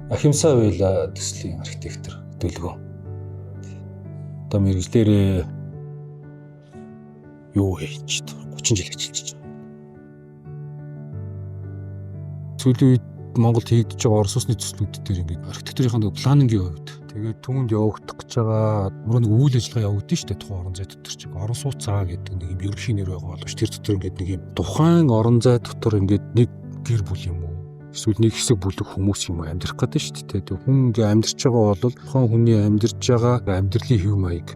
Ахимсаа байла төслийн архитектор төлгөө. Одоо мэргэжлэрээ юу хийж 30 жил ажиллаж байгаа. Сүүлийн үед Монголд хийгдэж байгаа Орос улсны төслүүд дээр ингээд архитектурын планингийн хувьд тэгээд түүнд явагдах гэж байгаа мөрөө нэг үйл ажиллагаа явагдсан шүү дээ тухайн орон зай дотор чинь орон сууц цаа гэдэг нэг юм ерөнхий нэр байгаа боловч тэр дотор ингээд нэг юм тухайн орон зай дотор ингээд нэг гэр бүл юм уу эсвэл нэг хэсэг бүлэг хүмүүс юм амьдрах гэдэг шүү дээ. Тэг хүн ингээ амьдарч байгаа бол тухайн хүний амьдарч байгаа амьдралын хэв маяг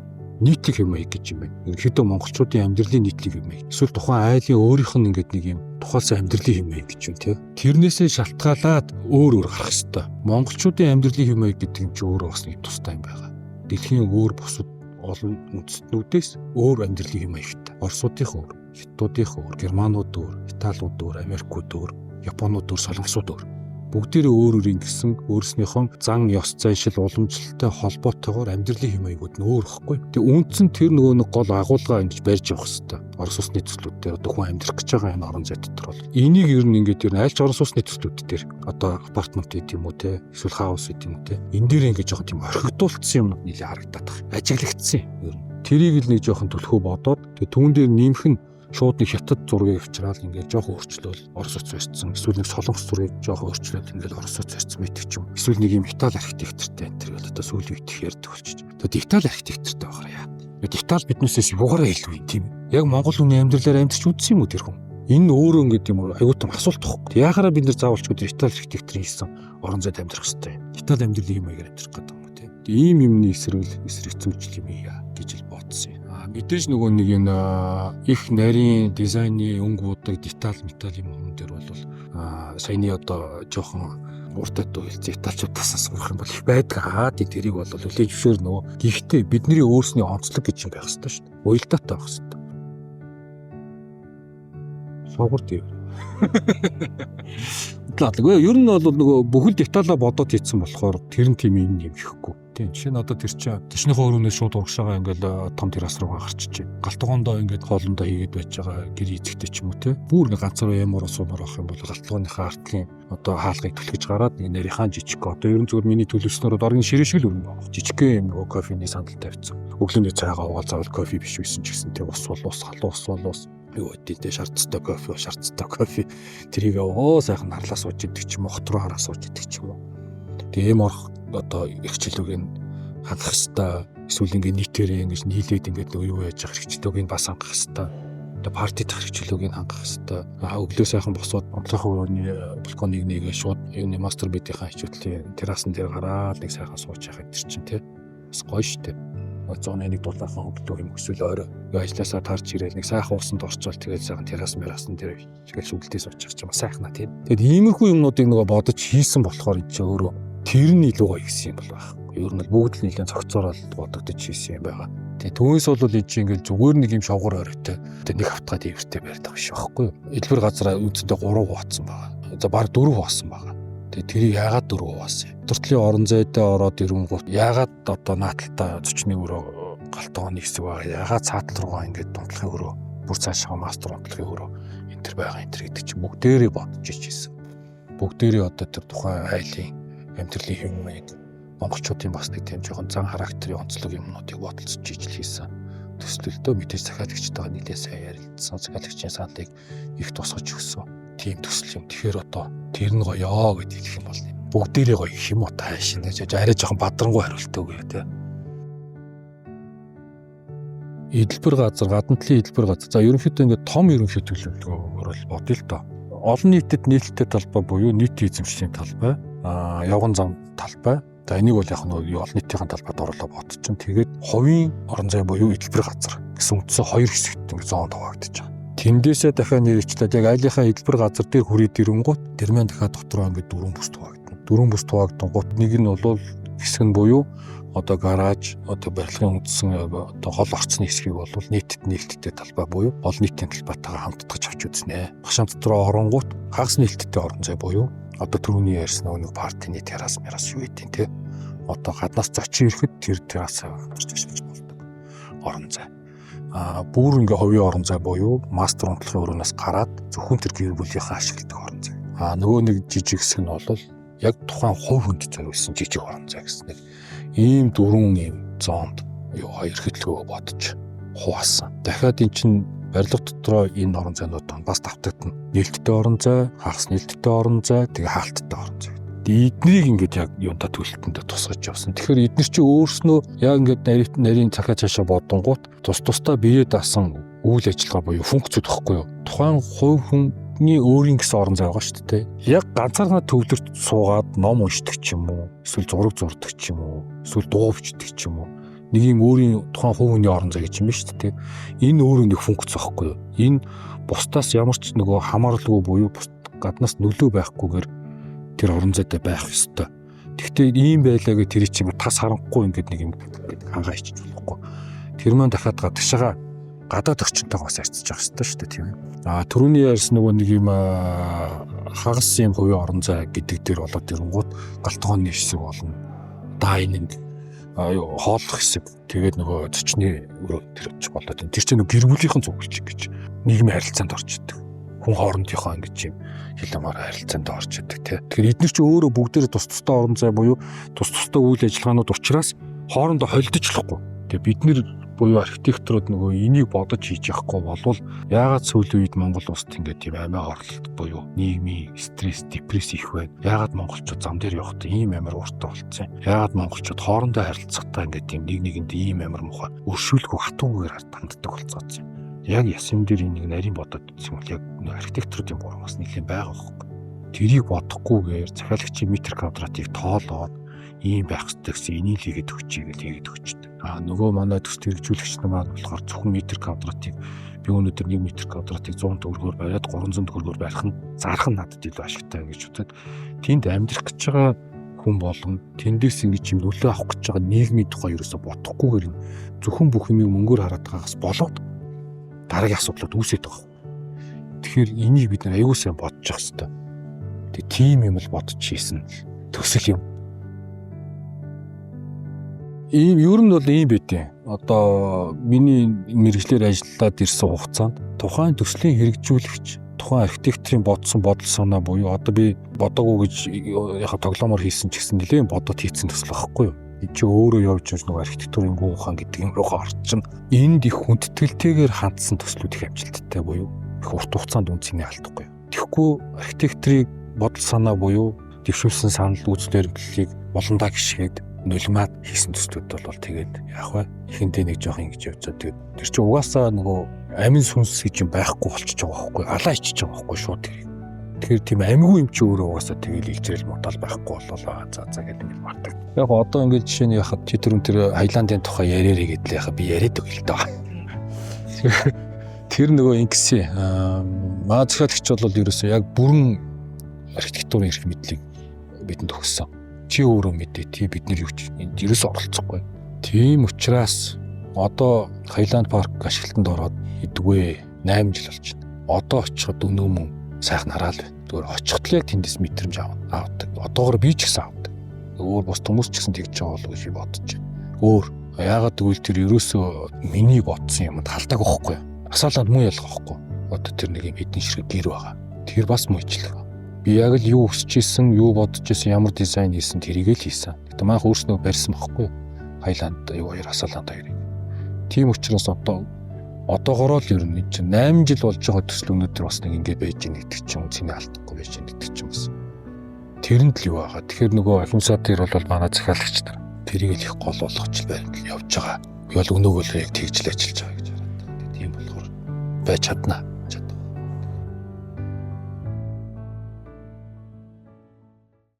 нийтлэг хэв маяг гэж юм байна. Ерөнхийдөө монголчуудын амьдралын нийтлэг хэв маяг. Эсвэл тухайн айлын өөрийнх нь ингээд нэг юм тухайлсан амьдралын хэв маяг гэж юм тий. Тэрнээсээ шалтгаалаад өөр гарах хэвээр. Монголчуудын амьдралын хэв маяг гэдэг юм чи өөрөө бас нэг тустай юм байгаа. Дэлхийн өөр бусад олон үндэстнүүдээс өөр амьдралын хэв маягтай. Оросуудынх өөр, хятадуудынх өөр, германууд өөр, италиуд өөр, америкууд өөр, японууд өөр, солонгосууд өөр. Бүгдээрээ өөр өөр ингэсэн өөрснийхөө зан ёс заншил уламжлалтай холбоотойгоор амьдралын хэм маягууд нь өөр ихгүй. Тэгээ үндсэн тэр нөгөө нэг гол агуулга ингэж барьж явах хэрэгтэй. Орос улсны төслүүд дээр одоо хүн амьдрах гэж байгаа энэ орон зай дотор бол энийг ер нь ингэж ер нь айлч орос улсны төслүүд дээр одоо апартмент гэдэг юм уу те эсвэл хаус гэдэг юм уу те энэ дээр ингэж жоохон тийм орхигдуулсан юмнууд нэлээ харагдаад байна. Ажиглагдсан ер нь. Тэрийг л нэг жоохон төлхөө бодоод тэгээ түүн дээр нэмэх нь шууд нэг хятад зургийг авчраад ингээд жоохон өөрчлөөл Орос улс барьсан. Эсвэл нэг солонгос зургийг жоохон өөрчлөөл ингээд Орос улс барьсан мэт ч юм. Эсвэл нэг юм Итали архитектортай энэ төр одоо сүүлийн үед их ярьдаг болчих. Тэгээд Итали архитектортай байгаа яа. Итали биднээсээс юугаараа илүү юм тийм. Яг Монгол хүний амьдралаар амьдарч үзсэн юм уу тэр хүн? Энэ өөрөө ингээд юм аюу тум асуулт тохгүй. Яахаараа бид нар заавалч өдөр Итали архитектор хийсэн орон зайд амьдрах хэрэгтэй. Итали амьдралын юм аягаар амьдрах гэдэг юм тийм. Ийм юмны эсрэгцүүлж юм яа гэж л бодсон юм. Мэдээж нөгөө нэг энэ их нарийн дизайны өнгө будаг деталь металл юм хүмүүс дээр бол саяны одоо жоохон уртад үйлцээ италчуудаас асуух юм бол их байдаг. Тэрийг бол үлээж зөвшөөр нөгөө. Гэхдээ бидний өөрсний онцлог гэж юм байх хэрэгтэй шүү дээ. Уялдаатай байх хэрэгтэй. Суугар тийм. Тлаалаггүй. Ер нь бол нөгөө бүхэл деталаа бодоод хийсэн болохоор тэр нь тийм юм ихгүй. Тийм. Жишээ нь одоо тэр чинь төчнийхөө өрөөнөөс шууд урагшаага ингээл том террас руу гарчиж байна. Галтгоондоо ингээд хоолндоо хийгээд байж байгаа гэр эзэгтэй ч юм уу те. Бүр нэг ганцаар ямар сумаар авах юм бол галтгооныхаа артлын одоо хаалгыг түлхэж гараад нэг нарийнхаа жижиг одоо ер нь зүгээр миний төлөвснөр оргийн ширэшгэл өрнө байна. Жижигхэн юм нөгөө кофений сандал тавьчихсан. Өглөөний цайгаа уугаал заавал кофе биш байсан ч гэсэн те ус халуус юу гэдэг шаардцтай кофе тэрийг сайхан нарлаа сууж идэг ч юм уу хот руу хараа сууж идэг ч юм уу. Тэгээ юм орох одоо ихчлүүг нь хангах хэвээр эсвэл ингээ нийтээрээ ингэж нийлээд ингээд юу яаж явах хэрэгчлүүг нь бас хангах хэвээр. Тэгээ парти дах хэрэгчлүүг нь хангах хэвээр. Өглөө сайхан босоод онцлогын өрөөний балконыг нэгээ шууд юуны мастер бедийнхаа хичээлийн террасан дээр гараад нэг сайхан сууж яхад тэр чинь тий. Бас гоё штэ. 101 дулаахан өглөө юм эсвэл орой ажилласаа тарж ирээл нэг сайхан усанд орчвол тэгээд сайхан террасан дээр тэгэл сүгэлдээ сууж явах юм сайхна тий. Тэгэд иймэрхүү юмнуудыг нөгөө бодож хийсэн болохоор энэ ч өөрөө тэр нь илүү гоё гэсэн юм бол байх. Ер нь бүгд л нэлээд цогцоорол бодогдож хийсэн юм байгаа. Тэгээ түүнээс бол энэ чинь ингээл зүгээр нэг юм шавгар оройтой. Тэгээ нэг хавтгаад ивэртэй барьдаг биш байхгүй юу? Эдгээр газараа үндсэндээ 3 хуваацсан байгаа. За баг 4 хуваасан байгаа. Тэгээ тэрийг яагаад 4 хуваасан юм? Туртлын орон зайдаа ороод ирэнгүүт яагаад одоо нааталтаа 41 өрөө галтгооны хэсэг байгаа. Яагаад цаатал руугаа ингээд дундлахын өрөө бүр цаашаа мастер дундлахын өрөө энэ төр байгаа энэ төр гэдэг чинь бүгдээрээ бодож ичсэн. Бүгдээрээ одоо тэр тухайн айлын амьдралын хэв маяг монголчуудын бас нэг тийм жоохон зан характерын онцлог юмнуудыг бодолцож ижил хийсэн. Төслөлтөө мэдээж захиалагчтайгаа нэлээд сайн ярилцсан. Захиалагчийн саналыг их тусгаж өгсөн. Тийм төсөл юм. Тэгэхээр одоо тэр нь гоёо гэж хэлэх юм бол бүгдээрээ гоё их юм уу тааш нэ арай жоохон бадрангуй хариулт өгөө тий. Эдэлбэр газар, гаднадлын эдэлбэр газар. За ерөнхийдөө ингээд том ерөнхий төлөвлөгөөр бол бодъё л доо. Олон нийтэд нийлэлтэй талбай буюу нийтийн эзэмшлийн талбай, явган зам талбай. За энийг бол яг нь олон нийтийн талбайд оруулаад бодчихсон. Тэгээд хувийн орон зай буюу эдэлбэр газар гэсэн үндсэн хоёр хэсэгт ингээд зоон хуваагдаж байгаа. Тэндээсээ дахиад нэрчлээд яг айлынхаа эдэлбэр газар дээр хүрээд ирэнгүүт тэрмэн дахиад дотроо ингээд 4 бүс хуваагдана. 4 бүс хуваагдангууд нэг нь бол хэсэг нь буюу одоо гараж, одоо барилгын үндсэн одоо хол орцны хэсгийг бол нийтэд нээлттэй талбай буюу олон нийтийн талбайтайгаа хамтдагч авч үзнэ. Багшаан дотроо оронгууд хагас нээлттэй орон зай буюу одоо түрүүний ярьсан нэг партины террас юу гэдэг те. Одоо гаднаас зочин ирэхэд тэр террасаа гарч ашиглаж болдог орон зай. Бүр ингээ хувийн орон зай буюу мастер унтлахын өрөөнөөс гараад зөвхөн тэр гэр бүлийнхээ ашигладаг орон зай. Нөгөө нэг жижиг хэсэг нь бол яг тухайн хувь хүнд зориулсан жижиг орон зай гэсэн нэг ийм дөрвөн ийм зоонд юу хоёр хөдөлгөөгөө бодож хуваасан. Дахиад эн чинь барилга дотроо энэ орон зайнууд бас давтагдана. Нээлттэй орон зай, хагас нээлттэй орон зай, тэгээ хаалттай орон зай. Эднийг ингээд яг юунда төлөлтөндө тусгаж явсан. Тэгэхээр эдгээр чи өөрснөө яг ингээд нарийн цахиа цаашаа бодонгууд тусдаа бие даасан үйл ажиллагаа буюу функцүүд гэхгүй юу. Тухайн хувь хүний өөрийн гэсэн орон зай байгаа шүү дээ. Яг ганцаараа төвлөрт суугаад ном уншдаг ч юм уу, эсвэл зураг зурдаг ч юм уу, эсвэл дуу бичдэг ч юм уу. Нэг юм өөрийн тухайн хувь хүний орон зай гэж юм шүү дээ. Энэ өөрөө нэг функц байхгүй юу. Энэ бусдаас ямар ч нөгөө хамааралгүй буюу гаднаас нөлөө байхгүйгээр тэр орон зайтай байх ёстой. Гэхдээ ийм байлаа гэж тэр чинь тас харанхгүй ингээд нэг юм хангаа ичж болохгүй. Тэр маань дахиад гадагшаага гадаад орчинтойгоо бас арчиж явах ёстой шүү дээ тийм ээ. Түрүүний ярьсан нөгөө нэг юм хагас юм хувийн орон зай гэдэг дээр болоод ирэнгууд галтгооны хэсэг болно. Дайнинг хооллох хэсэг тэгээд нөгөө зочны өрөө төрөж болоод тэр чинь нөгөө гэр бүлийнхэн зүгэлчих гэж нийгмийн харилцаанд орж идэг. Хүн хоорондынхоо ингэж юм хилэмээр харилцаанд орж идэг тийм. Тэгэхээр эдгээр чинь өөрөө бүгдээрээ тус тустай орон зай буюу тус тустай үйл ажиллагаанууд учраас хоорондоо холдож болохгүй. Тэгээ бид нэр буюу архитекторууд нөгөө энийг бодож хийж явахгүй болвол яагаад сүүлийн үед Монгол улсад ингээд тийм амиа хорлолт буюу нийгмийн стресс, депресс их байна. Яагаад монголчууд зам дээр явахдаа ийм амар ууртай болцсон. Яагаад монголчууд хоорондоо харилцахдаа ингээд тийм нэг нэгэнд ийм амар муухай өршөөлгүй хатуугаар ханддаг болцооцсон. Яг ясам дээр энийг нарийн бодоод үзсэн бол яг архитекторуудын буруу бас нэлээд байгаа байхгүй. Тэрийг бодохгүйгээр захиалагчийн метр квадратыг тоолоод ийм байх хэрэгтэй гэсэн энийг хийгээд өгчээ. Нөгөө манай төс хэрэгжүүлэгч нар болохоор зөвхөн метр квадратыг би өнөөдөр 1 метр квадратыг 100 төгрөгөөр бариад 300 төгрөгөөр барих нь зарах нь надад илүү ашигтай гэж үзээд тэнд амьдрах гэж байгаа хүн болгон тэндээс ингэж юм нөлөө авах гэж байгаа нийгмийн тухай ерөөсө бодохгүйгээр зөвхөн бүх юмыг мөнгөөр хараад байгаас болоод дараагийн асуудлууд үүсээд байгаа. Тэгэхээр энийг бид нар аягүй сайн бодож явах хэрэгтэй. Тэг тийм юм л бодож хийсэн төсөл юм. Ийм ер нь бол ийм байдیں۔ Одоо миний мэргэжлэр ажиллаад ирсэн хугацаанд тухайн төслийн хэрэгжүүлэгч, тухайн архитекторын бодсон бодол санаа буюу одоо би бодоогүй гэж яг тоглоомоор хийсэн ч гэсэн нэлээд бодоод хийсэн төсөл байхгүй юу? Энд чи өөрөө явж нөгөө архитектурын гоо ухаан гэдэг юм руугаа орчин. Энд их хүндэтгэлтэйгээр хандсан төслүүд их амжилттай буюу их урт хугацаанд үнцнийг алдахгүй. Тэгэхгүй архитекторыг бодол санаа буюу дэвшүүлсэн санал үзэл баримтлалыг болондоо гიშгээд нулимаад хийсэн төслүүд бол тэгээд яах вэ? Эхэндээ нэг жоох ингэж явцаа тэгээд тэр чинь угаасаа нөгөө амин сүнс гэж юм байхгүй болчихж байгаа байхгүй алаа ичиж байгаа байхгүй шууд тэр. Тэгэхээр тийм амигүй юм чи өөрөө угаасаа тэгээд илжрэл модал байхгүй болоо за гэдэг юм мардаг. Яг одоо ингээд жишээ нь яхад тэр Хайландын тухай яриарэ гэдэл яхаа би яриад өг л даа. Тэр нөгөө ингэсэн маа захиалагч бол ерөөсөө яг бүрэн архитектурын эрх мэдлийг бидэнд өгсөн. Чи өөрөө мэдээ тий бид нар юу ч энд ерөөс оролцохгүй. Тийм учраас одоо Хайланд парк ашиглалтанд ороод идэгвэ 8 жил болж байна. Одоо очиход өнөө мөн сайхан хараад байна. Зүгээр очиход л яг тэндээс мэдрэмж авдаг. Одоогоор би ч гэсэн авдаг. Өөр бус хүмүүс ч гэсэн тэгж байгаа болов гэж бодож байна. Өөр яагаад гэвэл тэр ерөөсөө миний бодсон юмд халдаг байхгүй. Асаалаад муу ялгаахгүй. Одоо тэр нэг юм хэдэн ширхэг гэр байгаа. Тэр бас муучлаг. Би яг л юу хүсэж ийсэн, юу бодож ийсэн, ямар дизайн хийсэн тэрийг л хийсэн. Гэтэ манайх өөрснөө барьсан байхгүй юу? Хайланд юу хоёр асааланд хоёрыг. Тийм учраас одоогоор л ер нь чинь 8 жил болж байгаа төсөл өнөдөр бас нэг ингэ байж гин гэдэг чинь үнцнийг алдахгүй байж гин гэдэг чинь бас. Тэрэнд л юу байгаа. Тэгэхээр нөгөө ахимсаад дээр бол манай захиалагч нар тэрийг л их гол болгож баримтал явж байгаа. Би бол өнөөгөө яг тэгж л ажиллаж байгаа гэж хараад. Тийм болохоор байж чадна.